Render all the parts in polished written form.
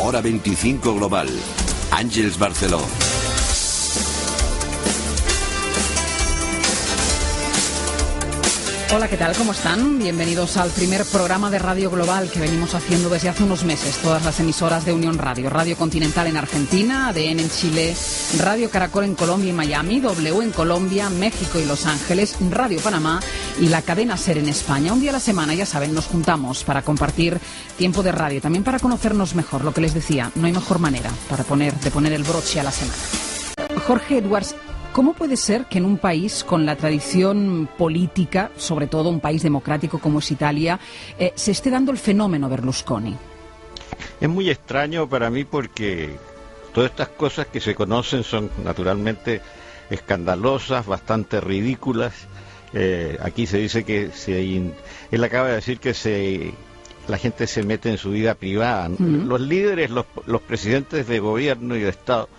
Hora 25 Global. Àngels Barceló. Hola, ¿qué tal? ¿Cómo están? Bienvenidos al primer programa de Radio Global que venimos haciendo desde hace unos meses. Todas las emisoras de Unión Radio. Radio Continental en Argentina, ADN en Chile, Radio Caracol en Colombia y Miami, W en Colombia, México y Los Ángeles, Radio Panamá y la cadena SER en España. Un día a la semana, ya saben, nos juntamos para compartir tiempo de radio, también para conocernos mejor. Lo que les decía, no hay mejor manera de poner el broche a la semana. Jorge Edwards, ¿cómo puede ser que en un país con la tradición política, sobre todo un país democrático como es Italia, se esté dando el fenómeno Berlusconi? Es muy extraño para mí porque todas estas cosas que se conocen son naturalmente escandalosas, bastante ridículas. Aquí se dice que él acaba de decir que la gente se mete en su vida privada. Los líderes, los presidentes de gobierno y de Estado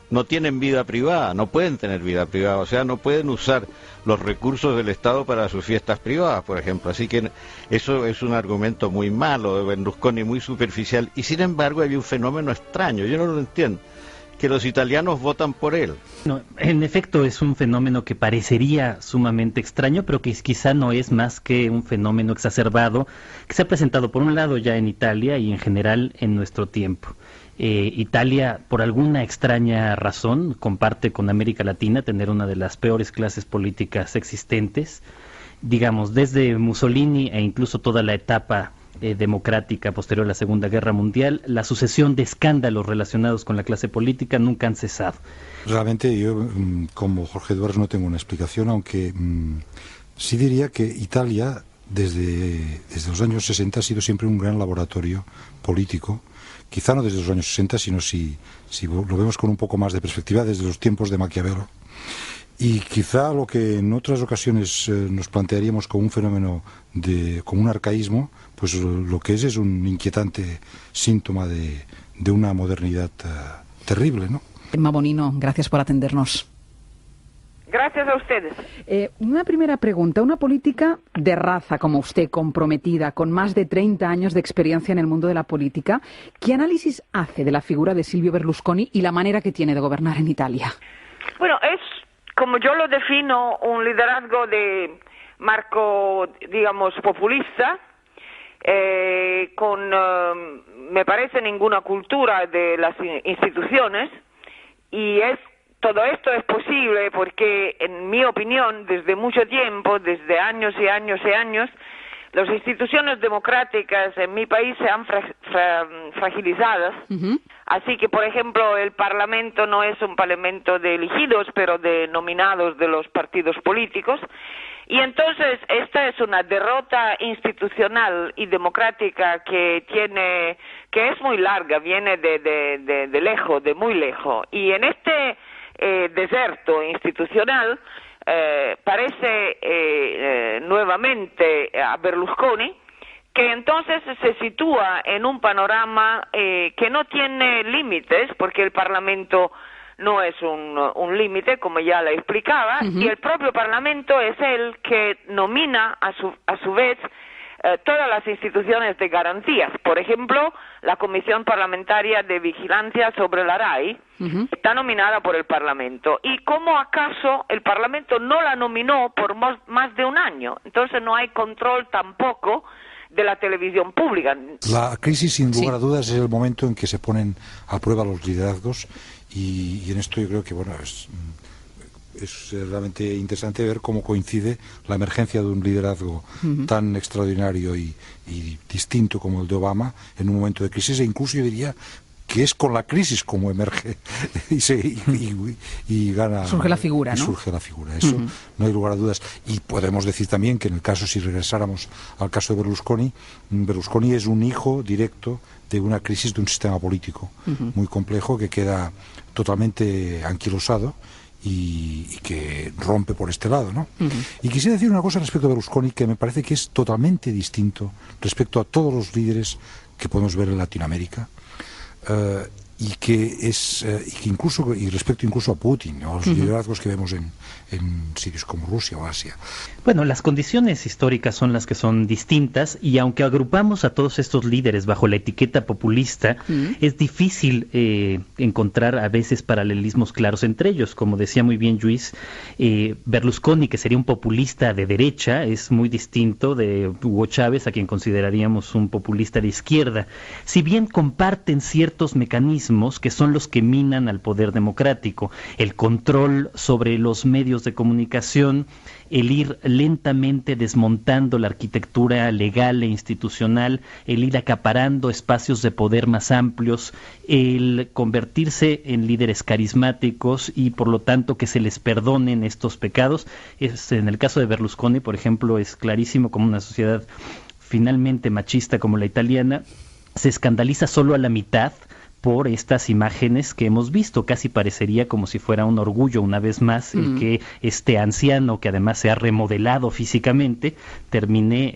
no tienen vida privada, no pueden tener vida privada, o sea, no pueden usar los recursos del Estado para sus fiestas privadas, por ejemplo. Así que eso es un argumento muy malo de Berlusconi, muy superficial, y sin embargo hay un fenómeno extraño, yo no lo entiendo, que los italianos votan por él. No, en efecto es un fenómeno que parecería sumamente extraño, pero que quizá no es más que un fenómeno exacerbado que se ha presentado por un lado ya en Italia y en general en nuestro tiempo. Italia, por alguna extraña razón, comparte con América Latina tener una de las peores clases políticas existentes, digamos, desde Mussolini e incluso toda la etapa democrática posterior a la Segunda Guerra Mundial, la sucesión de escándalos relacionados con la clase política nunca han cesado. Realmente yo, como Jorge Edwards, no tengo una explicación, aunque sí diría que Italia, desde los años 60, ha sido siempre un gran laboratorio político. Quizá no desde los años 60, sino si lo vemos con un poco más de perspectiva, desde los tiempos de Maquiavelo. Y quizá lo que en otras ocasiones nos plantearíamos como un fenómeno, como un arcaísmo, pues lo que es un inquietante síntoma de una modernidad terrible, ¿no? Emma Bonino, gracias por atendernos. Gracias a ustedes. Una primera pregunta. Una política de raza como usted, comprometida, con más de 30 años de experiencia en el mundo de la política, ¿qué análisis hace de la figura de Silvio Berlusconi y la manera que tiene de gobernar en Italia? Bueno, es, como yo lo defino, un liderazgo de marco, digamos, populista, con, me parece, ninguna cultura de las instituciones, y todo esto es posible porque, en mi opinión, desde mucho tiempo, desde años y años y años, las instituciones democráticas en mi país se han fragilizadas. Así que, por ejemplo, el Parlamento no es un parlamento de elegidos, pero de nominados de los partidos políticos. Y entonces esta es una derrota institucional y democrática que es muy larga, viene de lejos, de muy lejos. Y en este deserto institucional parece nuevamente a Berlusconi, que entonces se sitúa en un panorama que no tiene límites, porque el Parlamento no es un límite, como ya le explicaba, y el propio Parlamento es el que nomina a su vez todas las instituciones de garantías. Por ejemplo, la Comisión Parlamentaria de Vigilancia sobre la RAI está nominada por el Parlamento. ¿Y cómo acaso el Parlamento no la nominó por más de un año? Entonces no hay control tampoco de la televisión pública. La crisis, sin lugar a dudas, es el momento en que se ponen a prueba los liderazgos y en esto yo creo que, bueno, es realmente interesante ver cómo coincide la emergencia de un liderazgo tan extraordinario y distinto como el de Obama en un momento de crisis, e incluso yo diría que es con la crisis como emerge y gana. Surge la figura, ¿no? Surge la figura, eso no hay lugar a dudas. Y podemos decir también que en el caso, si regresáramos al caso de Berlusconi es un hijo directo de una crisis de un sistema político muy complejo que queda totalmente anquilosado y que rompe por este lado, ¿no? Y quisiera decir una cosa respecto a Berlusconi que me parece que es totalmente distinto respecto a todos los líderes que podemos ver en Latinoamérica, y que incluso, y respecto incluso a Putin, o a los liderazgos que vemos en sitios como Rusia o Asia. Bueno, las condiciones históricas son las que son distintas, y aunque agrupamos a todos estos líderes bajo la etiqueta populista, es difícil encontrar a veces paralelismos claros entre ellos. Como decía muy bien Luis, Berlusconi, que sería un populista de derecha, es muy distinto de Hugo Chávez, a quien consideraríamos un populista de izquierda, si bien comparten ciertos mecanismos que son los que minan al poder democrático: el control sobre los medios de comunicación, el ir lentamente desmontando la arquitectura legal e institucional, el ir acaparando espacios de poder más amplios, el convertirse en líderes carismáticos y por lo tanto que se les perdonen estos pecados. En el caso de Berlusconi, por ejemplo, es clarísimo como una sociedad finalmente machista como la italiana se escandaliza solo a la mitad por estas imágenes que hemos visto. Casi parecería como si fuera un orgullo, una vez más, el que este anciano, que además se ha remodelado físicamente, termine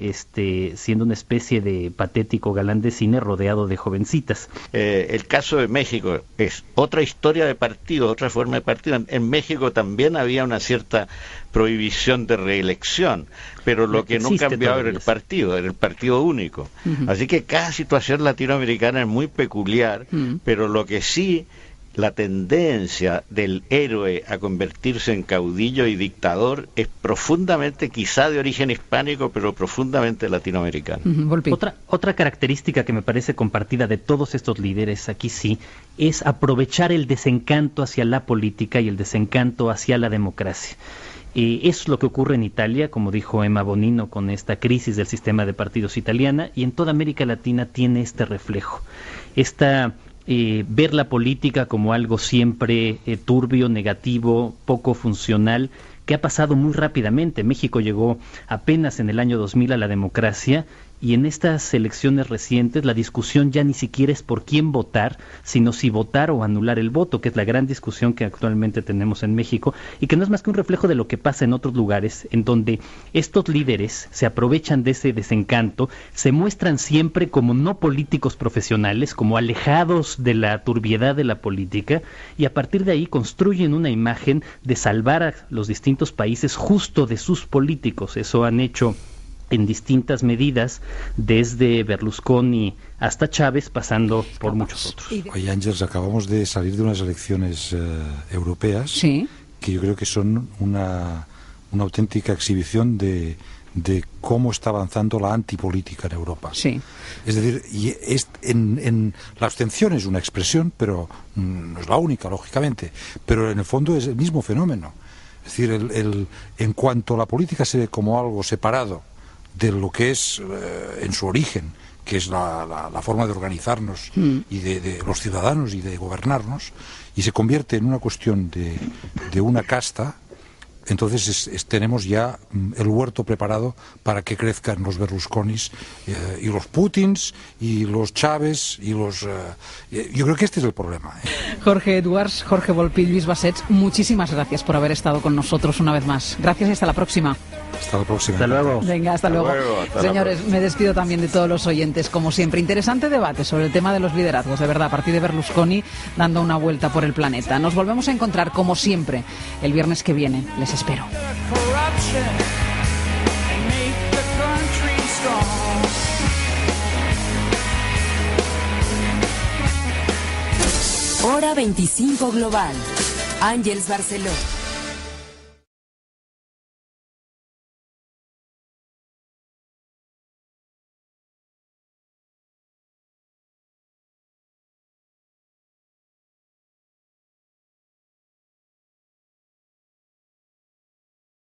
siendo una especie de patético galán de cine rodeado de jovencitas. El caso de México es otra historia de partido, otra forma de partido. En México también había una cierta prohibición de reelección, pero lo que no cambiaba era el partido único. Así que cada situación latinoamericana es muy peculiar, pero lo que sí, la tendencia del héroe a convertirse en caudillo y dictador es profundamente, quizá de origen hispánico, pero profundamente latinoamericano. Otra característica que me parece compartida de todos estos líderes, aquí sí, es aprovechar el desencanto hacia la política y el desencanto hacia la democracia. Eso es lo que ocurre en Italia, como dijo Emma Bonino, con esta crisis del sistema de partidos italiana, y en toda América Latina tiene este reflejo. Ver la política como algo siempre turbio, negativo, poco funcional, que ha pasado muy rápidamente. México llegó apenas en el año 2000 a la democracia, y en estas elecciones recientes la discusión ya ni siquiera es por quién votar, sino si votar o anular el voto, que es la gran discusión que actualmente tenemos en México, y que no es más que un reflejo de lo que pasa en otros lugares, en donde estos líderes se aprovechan de ese desencanto, se muestran siempre como no políticos profesionales, como alejados de la turbiedad de la política, y a partir de ahí construyen una imagen de salvar a los distintos países justo de sus políticos. Eso han hecho en distintas medidas, desde Berlusconi hasta Chávez, pasando por muchos otros. Oye, Ángeles, acabamos de salir de unas elecciones europeas, ¿sí?, que yo creo que son una auténtica exhibición de cómo está avanzando la antipolítica en Europa. Sí. Es decir, la abstención es una expresión, pero no es la única, lógicamente, pero en el fondo es el mismo fenómeno. Es decir, en cuanto la política se ve como algo separado de lo que es en su origen, que es la forma de organizarnos y de los ciudadanos y de gobernarnos, y se convierte en una cuestión de una casta, entonces tenemos ya el huerto preparado para que crezcan los Berlusconis y los Putins y los Chávez y los... yo creo que este es el problema. Jorge Eduards, Jorge Volpi, Luis Bassets, muchísimas gracias por haber estado con nosotros una vez más. Gracias y hasta la próxima. Hasta la próxima. Hasta luego. Venga, hasta luego. Señores, me despido también de todos los oyentes, como siempre. Interesante debate sobre el tema de los liderazgos, de verdad, a partir de Berlusconi dando una vuelta por el planeta. Nos volvemos a encontrar, como siempre, el viernes que viene. Les espero. Hora 25 Global. Ángeles Barceló.